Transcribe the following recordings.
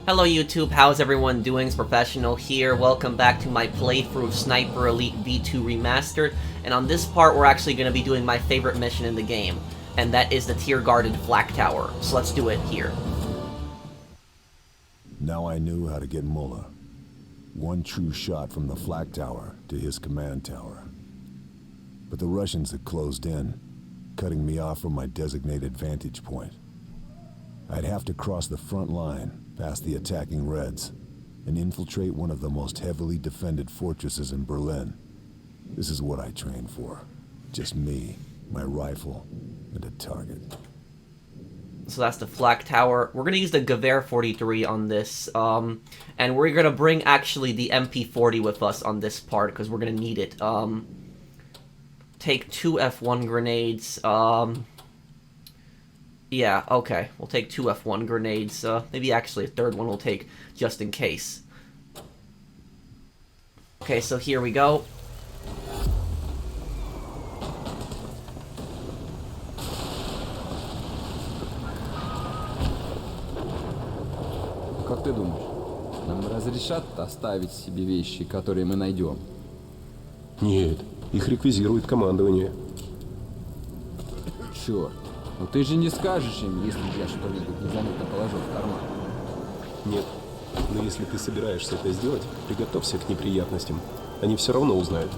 Hello YouTube, how's everyone doing? It's Professional here. Welcome back to my playthrough of Sniper Elite V2 Remastered. And on this part, we're actually going to be doing my favorite mission in the game. And that is the tier-guarded Flak Tower. So let's do it here. Now I knew how to get Müller. One true shot from the Flak Tower to his command tower. But the Russians had closed in, cutting me off from my designated vantage point. I'd have to cross the front line, past the attacking Reds, and infiltrate one of the most heavily defended fortresses in Berlin. This is what I trained for. Just me, my rifle, and a target. So that's the Flak Tower. We're going to use the Gewehr 43 on this, and we're going to bring actually the MP40 with us on this part, because we're going to need it. Take 2 F1 grenades, yeah, okay. We'll take 2 F1 grenades. Maybe actually a third one we'll take, just in case. Okay, so here we go. Как ты думаешь, нам разрешат оставить себе вещи, которые мы найдем? Нет, их реквизирует командование. Черт. Но ты же не скажешь им, если я что-нибудь незаметно положу в карман. Нет. Но если ты собираешься это сделать, приготовься к неприятностям. Они все равно узнают.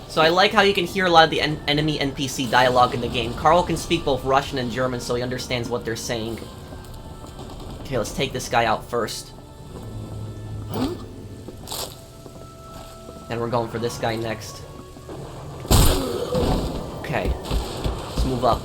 So I like how you can hear a lot of the enemy NPC dialogue in the game. Karl can speak both Russian and German, so he understands what they're saying. Okay, let's take this guy out first. And we're going for this guy next. Okay. Let's move up.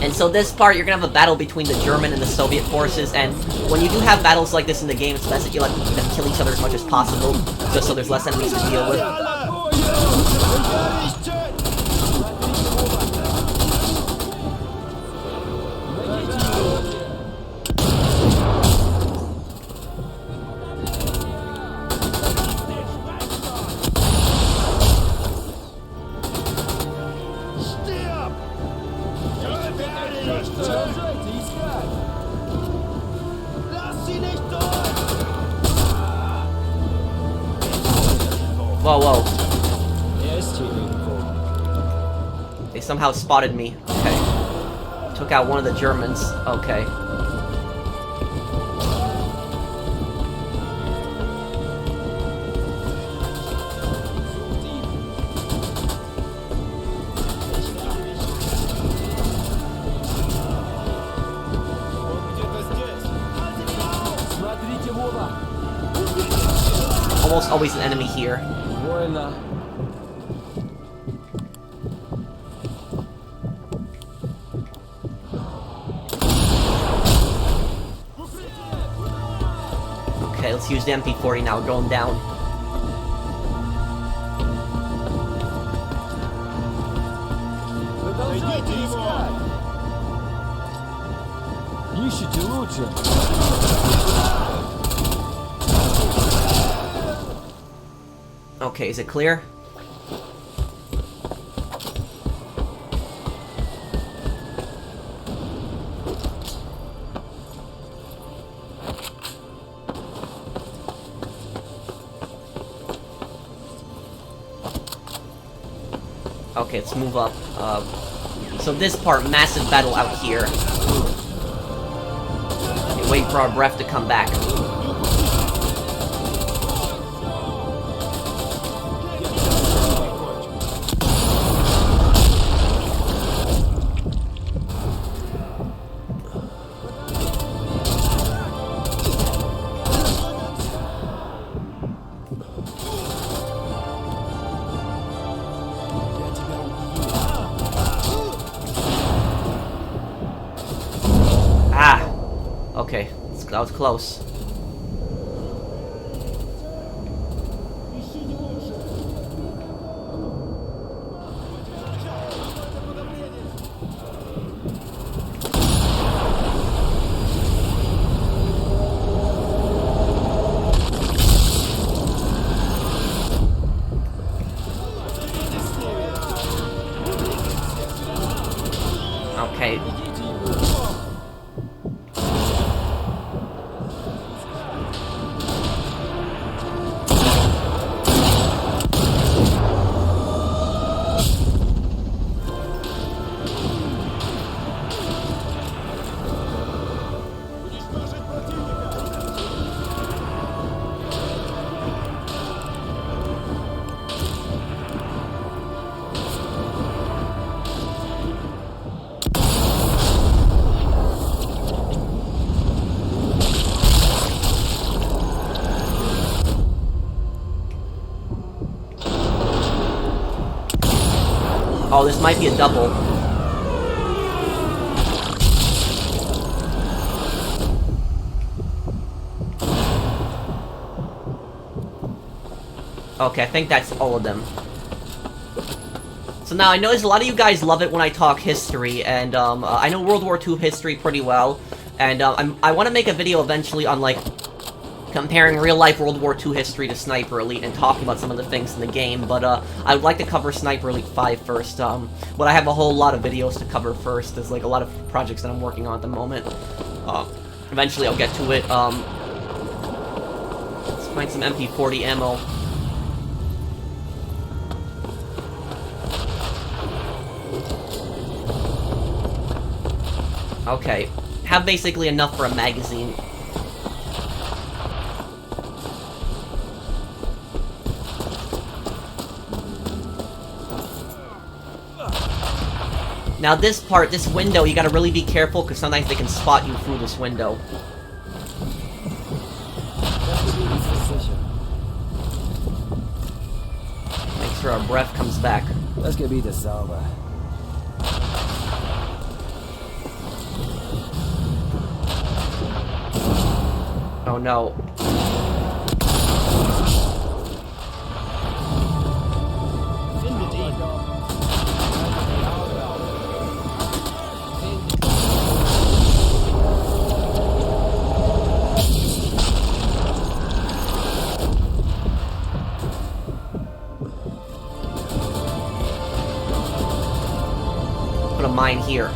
And so this part, you're gonna have a battle between the German and the Soviet forces, and when you do have battles like this in the game, it's best that you let them kill each other as much as possible, just so there's less enemies to deal with. Whoa, whoa. They somehow spotted me. Okay. Took out one of the Germans. Okay. Almost always an enemy here. Okay, let's use the MP40 now. We're going down. Okay, is it clear? Okay, let's move up. So this part, massive battle out here. Okay, wait for our breath to come back. Okay, that was close. Oh, this might be a double. Okay, I think that's all of them. So now, I notice a lot of you guys love it when I talk history, and I know World War II history pretty well, and I want to make a video eventually on, like, comparing real-life World War II history to Sniper Elite and talking about some of the things in the game, but I would like to cover Sniper Elite 5 first, but I have a whole lot of videos to cover first. There's, like, a lot of projects that I'm working on at the moment. Eventually I'll get to it. Let's find some MP40 ammo. Okay, have basically enough for a magazine. Now this part, this window, you gotta really be careful, because sometimes they can spot you through this window. Make sure our breath comes back. Das Gebiet ist sauber. Oh no. Put a mine here.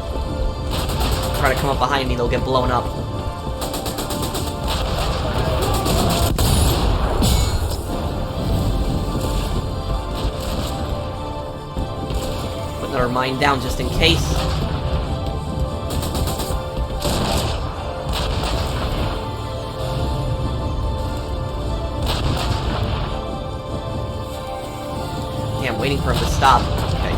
Try to come up behind me, they'll get blown up. Put another mine down just in case. Yeah, I'm waiting for him to stop. Okay.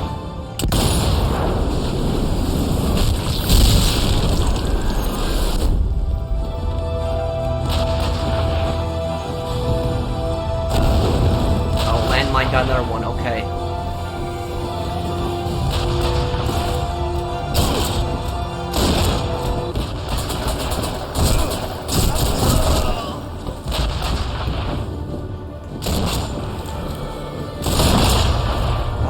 Oh, landmine got another one, okay.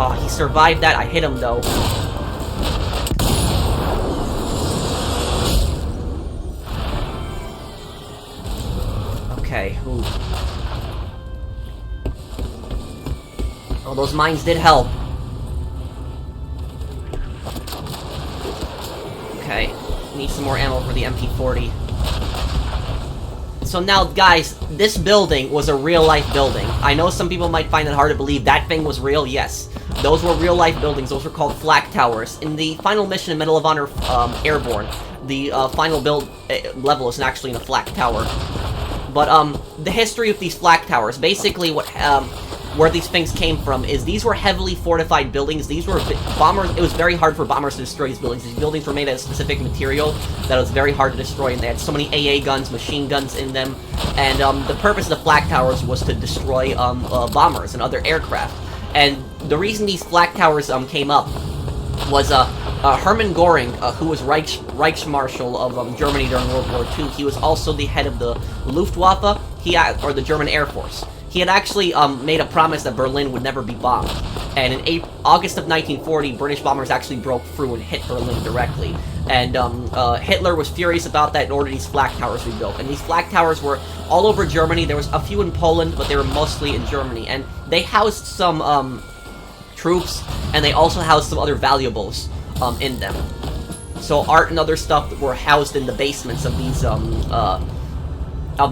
Oh, he survived that. I hit him, though. Okay, ooh. Oh, those mines did help. Okay, need some more ammo for the MP40. So now, guys, this building was a real-life building. I know some people might find it hard to believe that thing was real. Yes, those were real-life buildings. Those were called flak towers. In the final mission in Medal of Honor Airborne, the final build level is actually in a flak tower. But the history of these flak towers, basically what where these things came from is these were heavily fortified buildings. These were bombers. It was very hard for bombers to destroy these buildings. These buildings were made of a specific material that was very hard to destroy, and they had so many AA guns, machine guns in them. And the purpose of the flak towers was to destroy bombers and other aircraft. And the reason these flak towers came up was Hermann Göring, who was Reichsmarshal of Germany during World War II. He was also the head of the Luftwaffe, or the German Air Force. He had actually made a promise that Berlin would never be bombed. And in August of 1940, British bombers actually broke through and hit Berlin directly. And Hitler was furious about that and ordered these flak towers to be built. And these flak towers were all over Germany. There was a few in Poland, but they were mostly in Germany. And they housed some troops, and they also housed some other valuables in them. So art and other stuff were housed in the basements of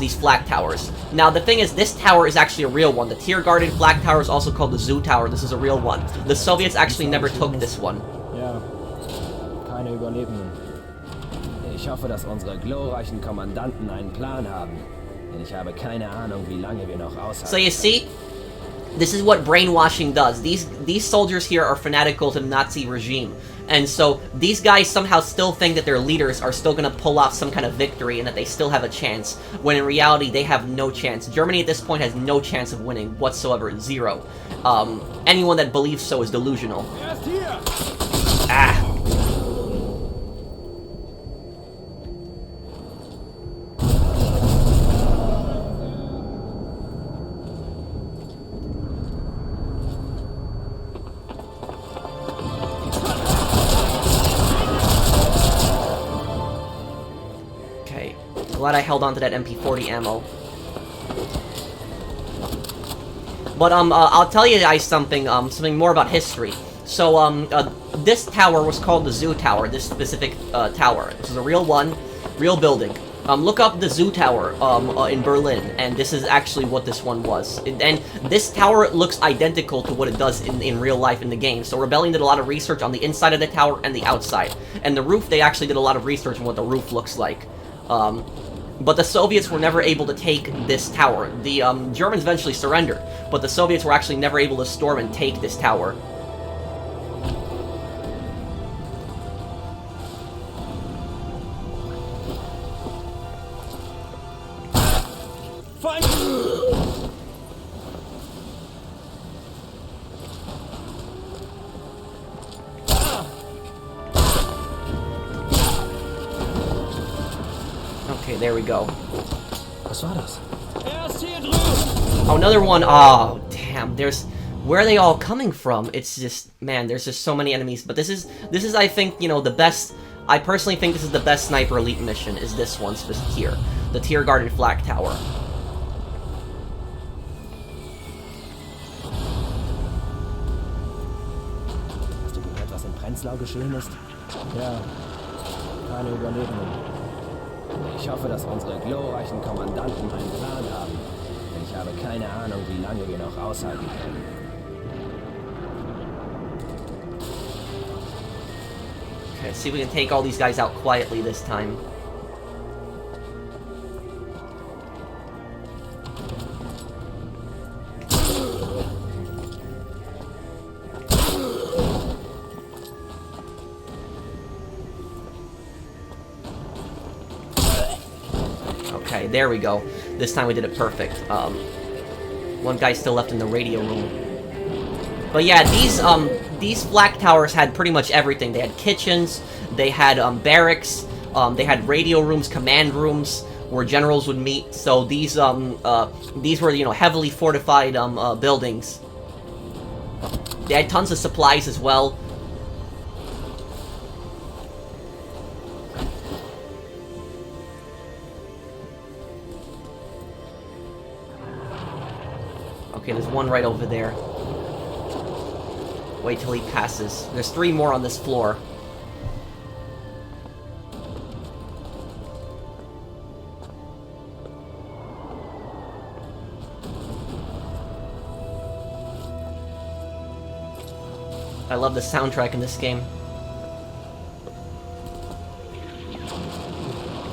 these flak towers. Now, the thing is, this tower is actually a real one. The Tiergarten flak tower is also called the Zoo Tower. This is a real one. The Soviets actually never took this one. Ja, keine Überlebenden. Ich hoffe, dass unsere glorreichen Kommandanten einen Plan haben. Denn ich habe keine Ahnung, wie lange wir noch aushalten. So you see, this is what brainwashing does. These soldiers here are fanatical to the Nazi regime. And so these guys somehow still think that their leaders are still going to pull off some kind of victory and that they still have a chance, when in reality they have no chance. Germany at this point has no chance of winning whatsoever. Zero. Anyone that believes so is delusional. Ah. Glad I held on to that MP40 ammo. But, I'll tell you guys something, something more about history. So, this tower was called the Zoo Tower, this specific, tower. This is a real one, real building. Look up the Zoo Tower, in Berlin, and this is actually what this one was. And this tower looks identical to what it does in real life in the game. So Rebellion did a lot of research on the inside of the tower and the outside. And the roof, they actually did a lot of research on what the roof looks like. But the Soviets were never able to take this tower. The Germans eventually surrendered, but the Soviets were actually never able to storm and take this tower. Okay, there we go. Was war das? Oh, another one. Oh, damn. Where are they all coming from? It's just, man, there's just so many enemies. But this is, I think, you know, the best. I personally think this is the best Sniper Elite mission, is this one here. The Tiergarten Flak Tower. Hast du gehört, was in Prenzlau geschehen ist? Ja, keine Überlebenden. Ich hoffe, dass unsere glorreichen Kommandanten einen Plan haben. Denn ich habe keine Ahnung, wie lange wir noch aushalten können. Okay, see if we can take all these guys out quietly this time. Okay, there we go. This time we did it perfect. One guy's still left in the radio room. But yeah, these flak towers had pretty much everything. They had kitchens, they had barracks, they had radio rooms, command rooms where generals would meet. So these were, you know, heavily fortified buildings. They had tons of supplies as well. Okay, there's one right over there. Wait till he passes. There's 3 more on this floor. I love the soundtrack in this game.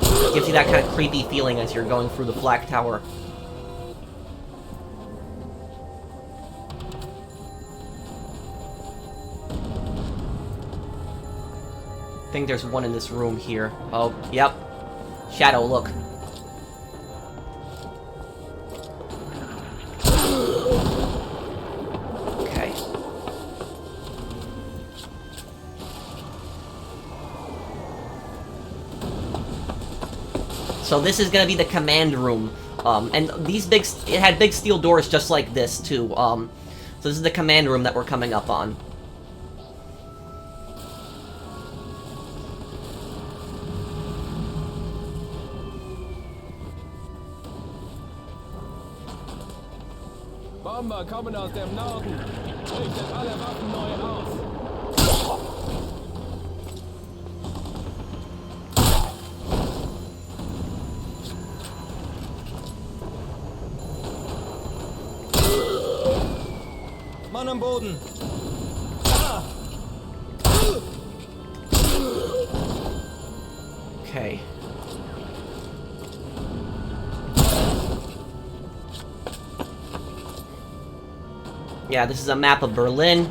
It gives you that kind of creepy feeling as you're going through the Flak Tower. I think there's one in this room here. Oh, yep. Shadow, look. Okay. So this is gonna be the command room. And these it had big steel doors just like this, too. So this is the command room that we're coming up on. Bomber kommen aus dem Norden. Richtet alle Waffen neu aus. Mann am Boden. Okay. Yeah, this is a map of Berlin.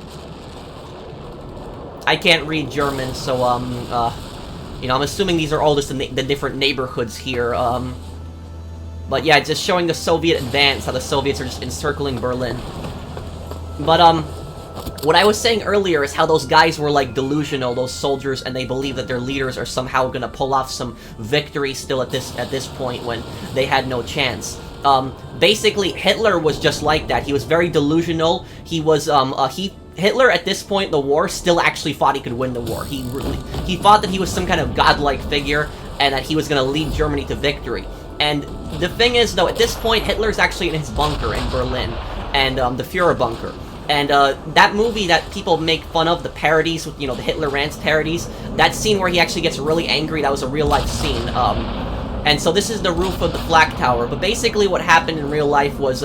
I can't read German, so, you know, I'm assuming these are all just the different neighborhoods here, but yeah, just showing the Soviet advance, how the Soviets are just encircling Berlin. But, what I was saying earlier is how those guys were, like, delusional, those soldiers, and they believe that their leaders are somehow gonna pull off some victory still at this point when they had no chance. Basically, Hitler was just like that. He was very delusional. He was, Hitler, at this point in the war, still actually thought he could win the war. He thought that he was some kind of godlike figure, and that he was gonna lead Germany to victory. And the thing is, though, at this point, Hitler's actually in his bunker in Berlin, and, the Führer bunker. And, that movie that people make fun of, the parodies, you know, the Hitler Rants parodies, that scene where he actually gets really angry, that was a real-life scene. And so this is the roof of the Flak Tower. But basically what happened in real life was,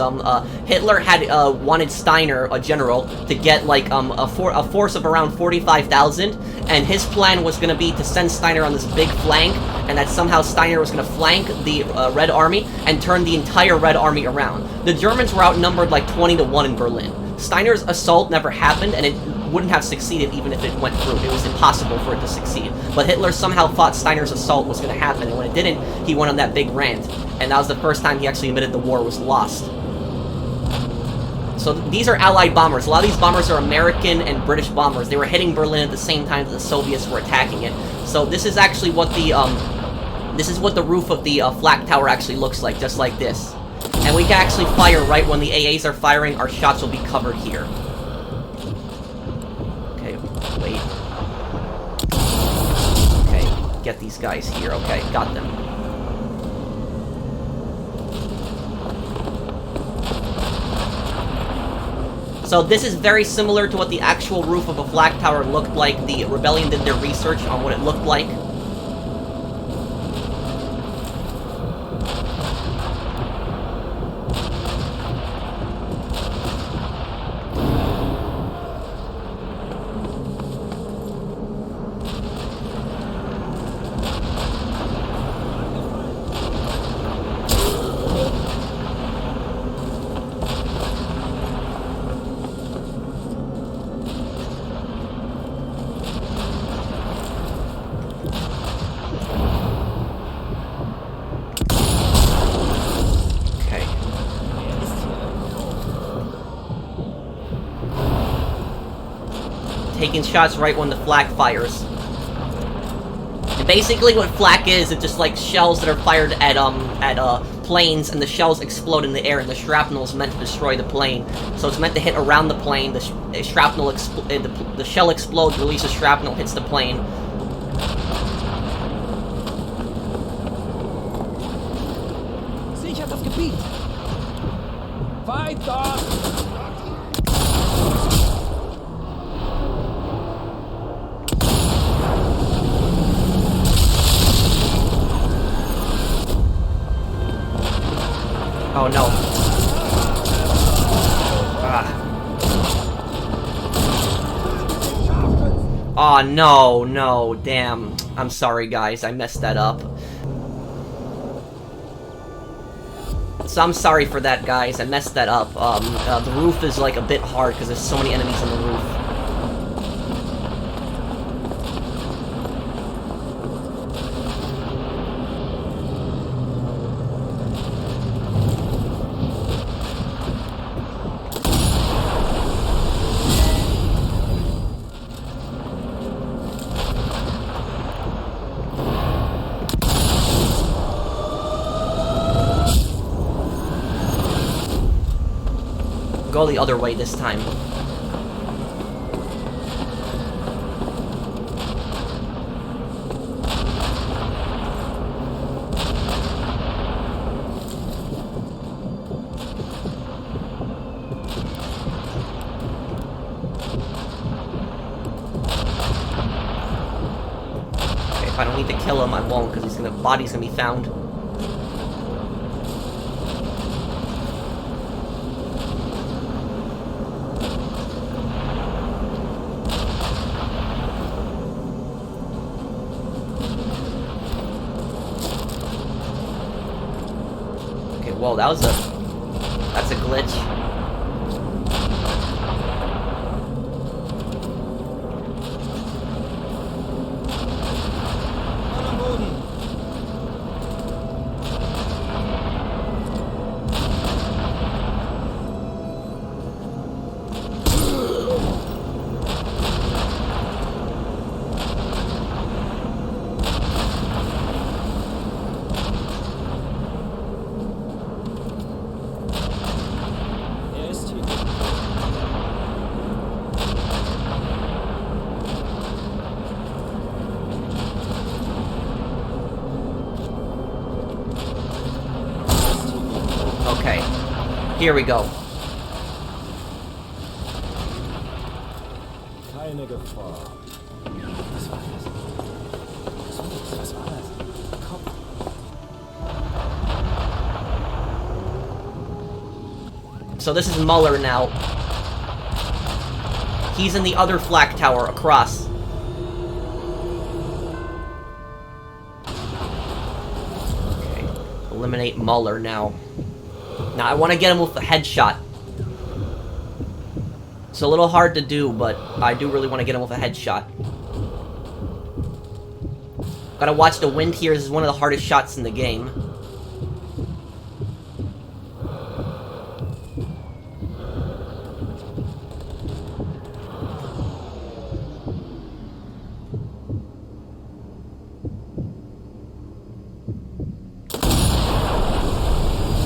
Hitler had, wanted Steiner, a general, to get, like, a force of around 45,000, and his plan was gonna be to send Steiner on this big flank, and that somehow Steiner was gonna flank the, Red Army, and turn the entire Red Army around. The Germans were outnumbered like 20-1 in Berlin. Steiner's assault never happened, and it wouldn't have succeeded even if it went through. It was impossible for it to succeed. But Hitler somehow thought Steiner's assault was going to happen, and when it didn't, he went on that big rant. And that was the first time he actually admitted the war was lost. So these are Allied bombers. A lot of these bombers are American and British bombers. They were hitting Berlin at the same time that the Soviets were attacking it. So this is actually what the, roof of the, Flak Tower actually looks like, just like this. And we can actually fire right when the AAs are firing. Our shots will be covered here. Okay, wait. Okay, get these guys here. Okay, got them. So this is very similar to what the actual roof of a Flak Tower looked like. The rebellion did their research on what it looked like. Taking shots right when the flak fires. And basically what flak is, it's just like shells that are fired at planes, and the shells explode in the air, and the shrapnel is meant to destroy the plane. So it's meant to hit around the plane, the shell explodes, releases shrapnel, hits the plane. Sichert das Gebiet! Weiter! Oh no. Oh no, no, damn. I'm sorry guys, I messed that up. So I'm sorry for that guys, I messed that up. The roof is like a bit hard because there's so many enemies on the roof. Go the other way this time. Okay, if I don't need to kill him, I won't, because body's gonna be found. Whoa, that's a glitch. Here we go. Keine Gefahr. Was war das? Was war das? Komm. So this is Müller now. He's in the other flak tower across. Okay. Eliminate Müller now. Now I want to get him with a headshot. It's a little hard to do, but I do really want to get him with a headshot. Gotta watch the wind here. This is one of the hardest shots in the game.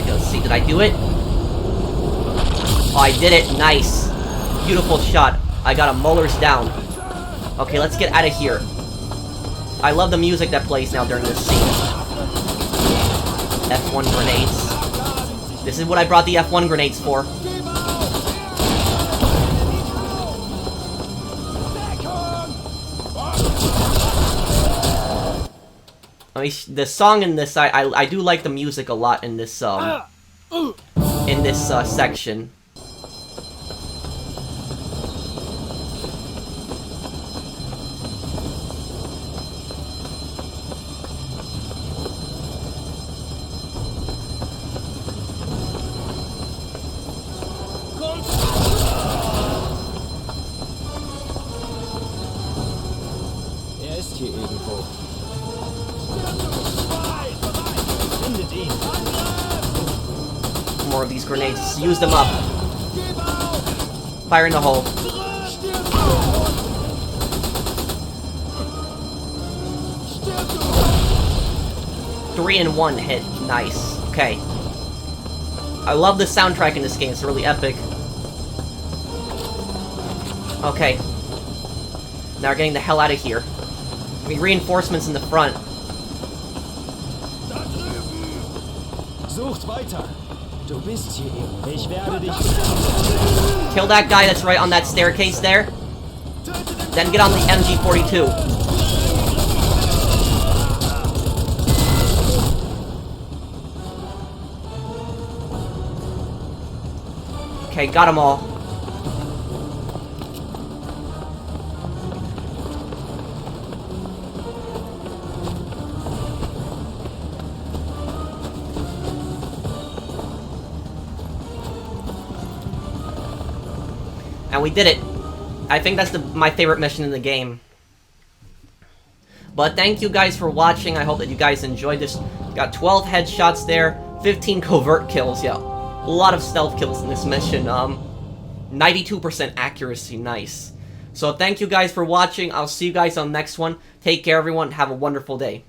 Let's see, did I do it? Oh, I did it. Nice. Beautiful shot. I got a Müller's down. Okay, let's get out of here. I love the music that plays now during this scene. F1 grenades. This is what I brought the F1 grenades for. I mean, the song in this, I do like the music a lot in this section. Ist hier irgendwo. Findet ihn. More of these grenades. Use them up. Fire in the hole. Three in one hit. Nice. Okay. I love the soundtrack in this game. It's really epic. Okay. Now we're getting the hell out of here. I mean, reinforcements in the front. Sucht weiter. Du bist hier. Ich werde dich. Kill that guy that's right on that staircase there. Then get on the MG42. Okay, got them all. And we did it. I think that's my favorite mission in the game. But thank you guys for watching. I hope that you guys enjoyed this. Got 12 headshots there, 15 covert kills. Yeah, a lot of stealth kills in this mission. 92% accuracy, nice. So thank you guys for watching. I'll see you guys on the next one. Take care, everyone. Have a wonderful day.